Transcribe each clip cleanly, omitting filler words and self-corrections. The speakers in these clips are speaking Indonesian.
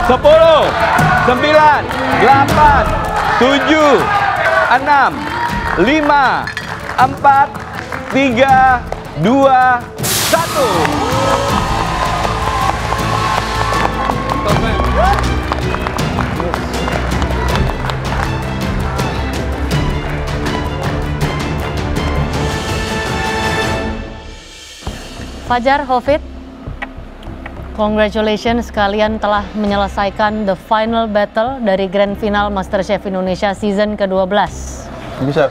10, 9, 8, 7, 6, 5, 4, 3, 2, 1. Fajar, Hofid, congratulations, kalian telah menyelesaikan the final battle dari Grand Final MasterChef Indonesia season ke-12. Bisa.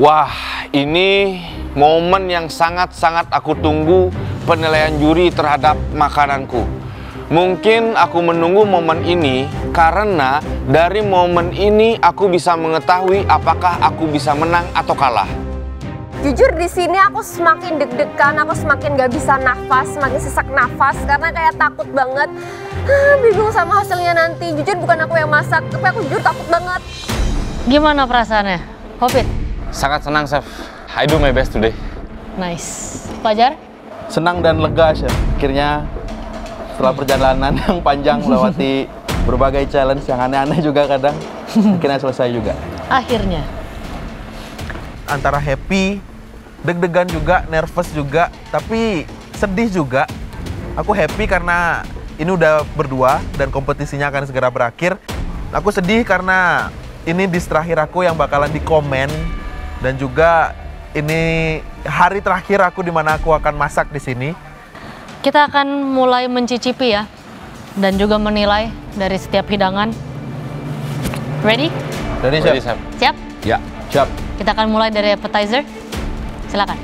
Wah, ini momen yang sangat-sangat aku tunggu, penilaian juri terhadap makananku. Mungkin aku menunggu momen ini karena dari momen ini aku bisa mengetahui apakah aku bisa menang atau kalah. Jujur di sini aku semakin deg-degan, aku semakin gak bisa nafas, semakin sesak nafas karena kayak takut banget. Bingung sama hasilnya nanti. Jujur bukan aku yang masak, tapi aku jujur takut banget. Gimana perasaannya, Hofid? Sangat senang, Chef. I do my best today. Nice. Fajar? Senang dan lega, Chef. Akhirnya setelah perjalanan yang panjang melewati berbagai challenge yang aneh-aneh juga kadang, akhirnya selesai juga. Akhirnya. Antara happy, deg-degan juga, nervous juga, tapi sedih juga. Aku happy karena ini udah berdua dan kompetisinya akan segera berakhir. Aku sedih karena ini dish terakhir aku yang bakalan dikomen, dan juga ini hari terakhir aku di mana aku akan masak di sini. Kita akan mulai mencicipi ya, dan juga menilai dari setiap hidangan. Ready? Ready, Ready, Chef? Chef. Siap? Ya. Siap. Kita akan mulai dari appetizer. Silakan.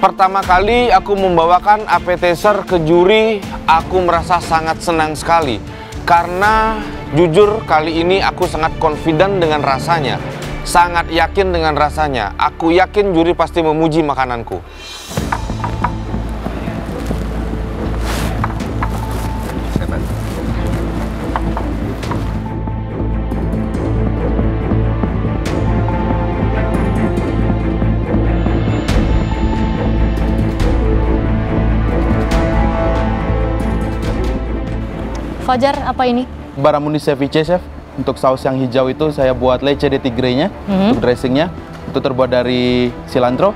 Pertama kali aku membawakan appetizer ke juri, aku merasa sangat senang sekali. Karena jujur kali ini aku sangat confident dengan rasanya. Sangat yakin dengan rasanya. Aku yakin juri pasti memuji makananku. Fajar, apa ini? Barramundi ceviche, Chef. Untuk saus yang hijau itu saya buat leche de tigre-nya. Untuk dressingnya itu terbuat dari cilantro,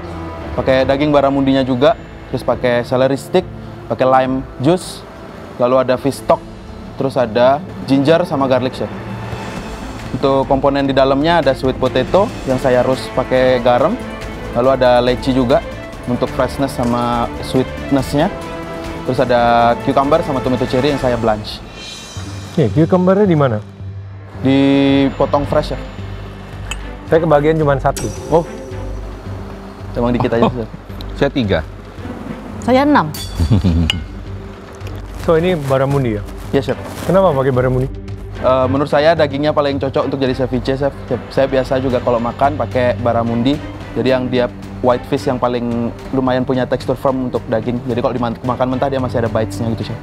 pakai daging barramundinya juga, terus pakai celery stick, pakai lime juice, lalu ada fish stock, terus ada ginger sama garlic, Chef. Untuk komponen di dalamnya ada sweet potato yang saya roast pakai garam, lalu ada leci juga untuk freshness sama sweetness-nya, terus ada cucumber sama tomato cherry yang saya blanch. Cucumbernya di mana? Dipotong fresh, ya. Saya kebagian cuma 1. Oh, emang dikit aja, Chef. Saya 3. Saya 6. So ini barramundi ya? Ya, Chef. Kenapa pakai barramundi? Menurut saya dagingnya paling cocok untuk jadi ceviche, Chef. Saya biasa juga kalau makan pakai barramundi. Jadi yang dia white fish yang paling lumayan punya tekstur firm untuk daging. Jadi kalau dimakan mentah dia masih ada bitesnya gitu, Chef.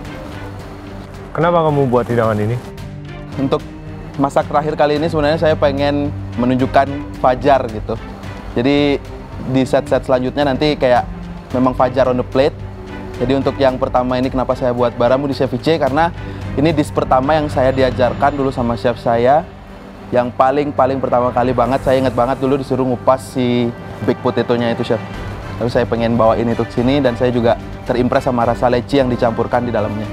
Kenapa kamu buat hidangan ini? Untuk masak terakhir kali ini sebenarnya saya pengen menunjukkan Fajar gitu. Jadi di set-set selanjutnya nanti kayak memang Fajar on the plate. Jadi untuk yang pertama ini kenapa saya buat barramundi ceviche, karena ini dish pertama yang saya diajarkan dulu sama chef saya. Yang paling pertama kali banget, saya ingat banget dulu disuruh ngupas si baked potato-nya itu, Chef. Tapi saya pengen bawain itu ke sini dan saya juga terimpress sama rasa leci yang dicampurkan di dalamnya.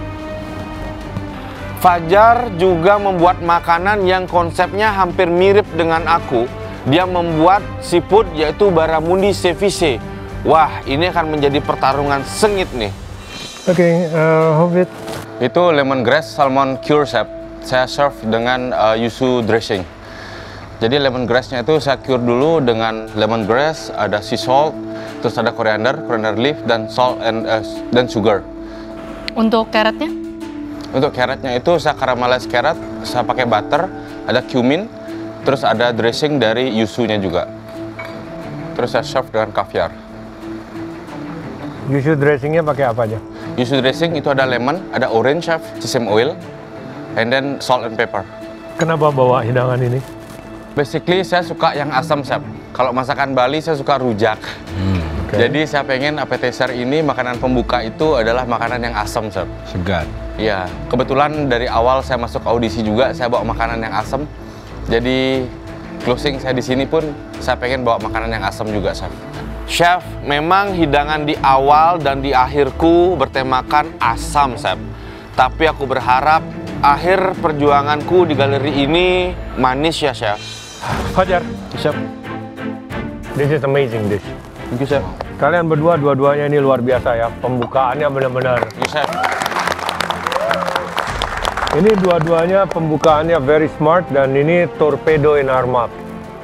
Fajar juga membuat makanan yang konsepnya hampir mirip dengan aku. Dia membuat seafood yaitu barramundi ceviche. Wah, ini akan menjadi pertarungan sengit nih. Oke, Hofid. Itu lemongrass salmon cure, Chef. Saya serve dengan yuzu dressing. Jadi lemongrassnya itu saya cure dulu dengan lemongrass, ada sea salt, terus ada coriander leaf, dan salt dan sugar. Untuk carrotnya? Untuk carrotnya itu saya caramelize carrot, saya pakai butter, ada cumin, terus ada dressing dari yuzunya juga. Terus saya serve dengan caviar. Yuzu dressingnya pakai apa aja? Yuzu dressing itu ada lemon, ada orange, Chef, sesame oil, and then salt and pepper. Kenapa bawa hidangan ini? Basically saya suka yang asam, Chef. Kalau masakan Bali saya suka rujak. Jadi saya pengen appetizer ini, makanan pembuka itu adalah makanan yang asam, Chef. Segar. Iya, kebetulan dari awal saya masuk audisi juga saya bawa makanan yang asam. Jadi closing saya di sini pun saya pengen bawa makanan yang asam juga, Chef. Chef, memang hidangan di awal dan di akhirku bertemakan asam, Chef. Tapi aku berharap akhir perjuanganku di galeri ini manis ya, Chef. Fajar, Chef. this is amazing dish. Thank you, Chef. Kalian berdua, dua-duanya ini luar biasa ya. Pembukaannya benar-benar. Yes, Chef. Ini dua-duanya pembukaannya very smart dan ini torpedo in our mouth.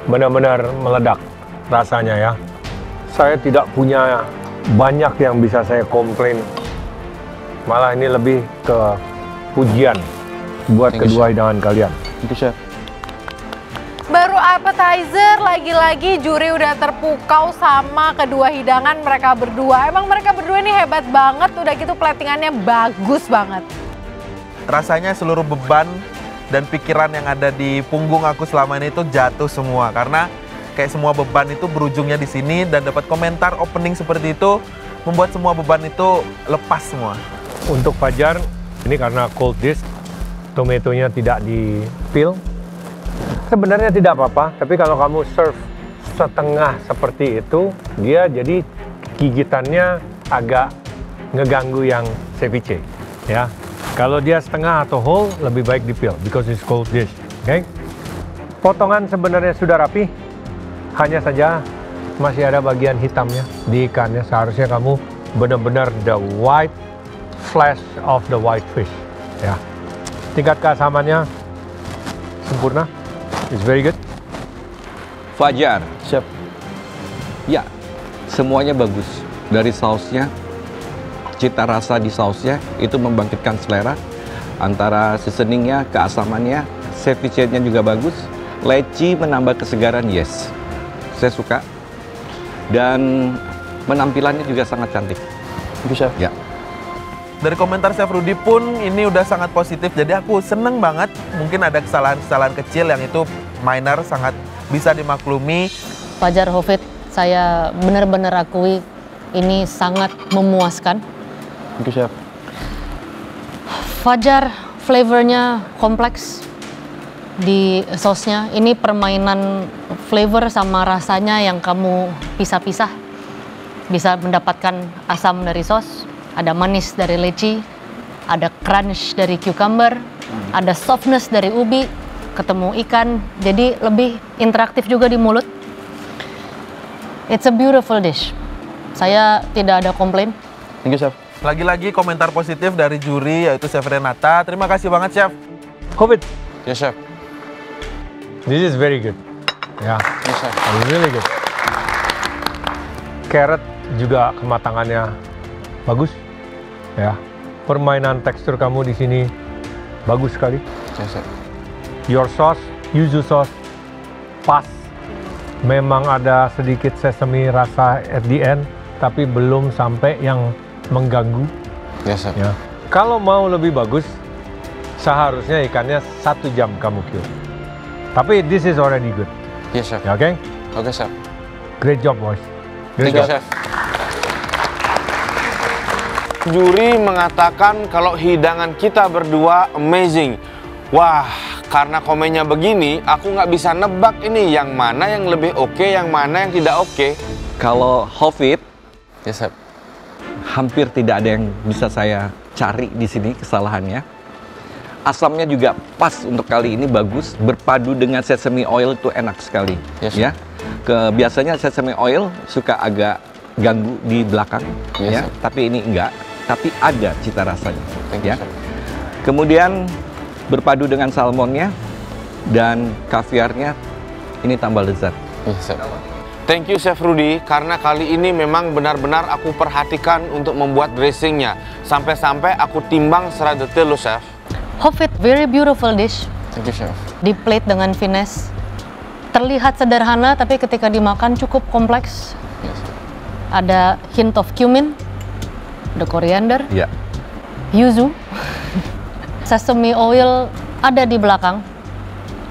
Benar-benar meledak rasanya ya. Saya tidak punya banyak yang bisa saya komplain. Malah ini lebih ke pujian buat kedua hidangan kalian. Thank you, Chef. Baru appetizer, lagi-lagi juri udah terpukau sama kedua hidangan mereka berdua. Emang mereka berdua ini hebat banget, udah gitu platingannya bagus banget. Rasanya seluruh beban dan pikiran yang ada di punggung aku selama ini itu jatuh semua. Karena kayak semua beban itu berujungnya di sini dan dapat komentar opening seperti itu membuat semua beban itu lepas semua. Untuk Fajar, ini karena cold dish, tomatonya tidak di-peel. Sebenarnya tidak apa-apa, tapi kalau kamu serve setengah seperti itu, dia jadi gigitannya agak ngeganggu yang ceviche, ya. Kalau dia setengah atau whole, lebih baik di-peel, because it's cold dish, oke? Potongan sebenarnya sudah rapi, hanya saja masih ada bagian hitamnya di ikannya. Seharusnya kamu benar-benar the white flesh of the white fish, ya. Tingkat keasamannya sempurna. It's very good. Fajar. Chef. Ya, semuanya bagus. Dari sausnya, cita rasa di sausnya itu membangkitkan selera. Antara seasoningnya, keasamannya, ceviche-nya juga bagus. Leci menambah kesegaran, yes. Saya suka. Dan penampilannya juga sangat cantik. Thank you, Chef. Ya. Dari komentar Chef Rudy pun ini udah sangat positif, jadi aku seneng banget. Mungkin ada kesalahan-kesalahan kecil yang itu minor, sangat bisa dimaklumi. Fajar Hovit, saya benar-benar akui ini sangat memuaskan. Thank you, Chef. Fajar flavornya kompleks di sausnya. Ini permainan flavor sama rasanya yang kamu pisah-pisah. Bisa mendapatkan asam dari saus, ada manis dari leci, ada crunch dari cucumber, ada softness dari ubi, ketemu ikan, jadi lebih interaktif juga di mulut. It's a beautiful dish. Saya tidak ada komplain. Thank you, Chef. Lagi-lagi komentar positif dari juri yaitu Chef Renata. Terima kasih banget, Chef. Hovit, Yes, Chef. this is very good. Ya, Yes, Chef. really good. Carrot juga kematangannya bagus. Ya, permainan tekstur kamu di sini bagus sekali. Yes, Chef. Your sauce, yuzu sauce, pas. Memang ada sedikit sesame rasa at the end, tapi belum sampai yang mengganggu. Yes, Chef. Ya. Kalau mau lebih bagus, seharusnya ikannya 1 jam kamu kill. Tapi this is already good. Yes, Chef. Ya, oke? Oke, Chef. Great job, boys. Great Thank you, job. Chef. Juri mengatakan kalau hidangan kita berdua amazing. Wah, karena komennya begini, aku nggak bisa nebak ini yang mana yang lebih oke, yang mana yang tidak oke. Kalau Hovit, Yes, Chef. hampir tidak ada yang bisa saya cari di sini kesalahannya. Asamnya juga pas untuk kali ini, bagus. Berpadu dengan sesame oil itu enak sekali. Yes, ya. Biasanya sesame oil suka agak ganggu di belakang, Yes, ya. sir. Tapi ini enggak. Tapi ada cita rasanya. Thank you, Ya. Chef. Kemudian berpadu dengan salmonnya dan kaviarnya, ini tambah lezat. Yes, Chef. Thank you, Chef Rudy, karena kali ini memang benar-benar aku perhatikan untuk membuat dressingnya. Sampai-sampai aku timbang secara detail loh, Chef. Hovit, very beautiful dish. Thank you, Chef. Di plate dengan finesse. Terlihat sederhana, tapi ketika dimakan cukup kompleks. Yes, Chef. Ada hint of cumin, ada coriander, Ya. yuzu, sesame oil ada di belakang.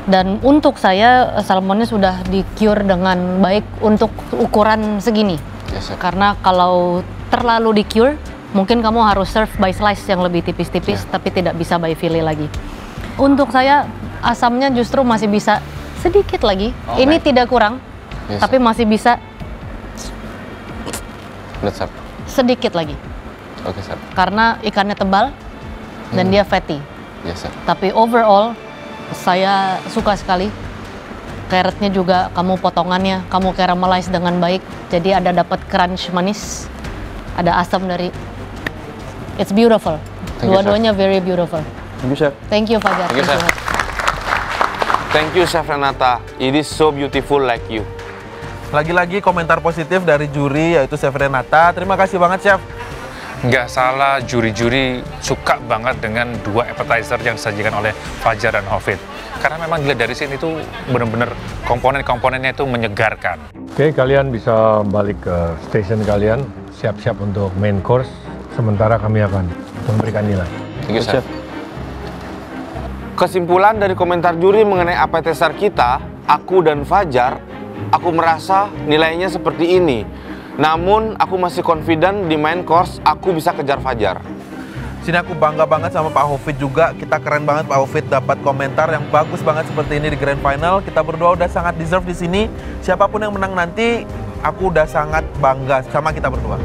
Dan untuk saya, salmonnya sudah di-cure dengan baik untuk ukuran segini. Yes, chef. Karena kalau terlalu di-cure, mungkin kamu harus serve by slice yang lebih tipis-tipis, tapi tidak bisa by fillet lagi. Untuk saya, asamnya justru masih bisa sedikit lagi. Ini tidak kurang, Yes, tapi masih bisa Lihat, chef. sedikit lagi. Oke, chef. Karena ikannya tebal dan dia fatty. Yes, chef. Tapi overall, saya suka sekali. Carrotnya juga kamu potongannya, kamu caramelize dengan baik. Jadi ada dapat crunch manis, ada asam dari. It's beautiful. Thank you, Dua-duanya very beautiful. Thank you, Chef. Thank you, Fajar. Thank you, Chef. Thank you, Chef Renata. It is so beautiful like you. Lagi-lagi komentar positif dari juri yaitu Chef Renata. Terima kasih banget, Chef. Nggak salah, juri-juri suka banget dengan dua appetizer yang disajikan oleh Fajar dan Hafid. Karena memang dilihat dari sini tuh bener-bener komponen-komponennya itu menyegarkan. Oke, kalian bisa balik ke station kalian, siap-siap untuk main course. Sementara kami akan memberikan nilai. Thank you, Chef. Kesimpulan dari komentar juri mengenai appetizer kita, aku dan Fajar, aku merasa nilainya seperti ini. Namun, aku masih confident di main course, aku bisa kejar Fajar. Sini aku bangga banget sama Pak Hafid juga. Kita keren banget Pak Hafid dapat komentar yang bagus banget seperti ini di Grand Final. Kita berdua udah sangat deserve di sini. Siapapun yang menang nanti, aku udah sangat bangga sama kita berdua.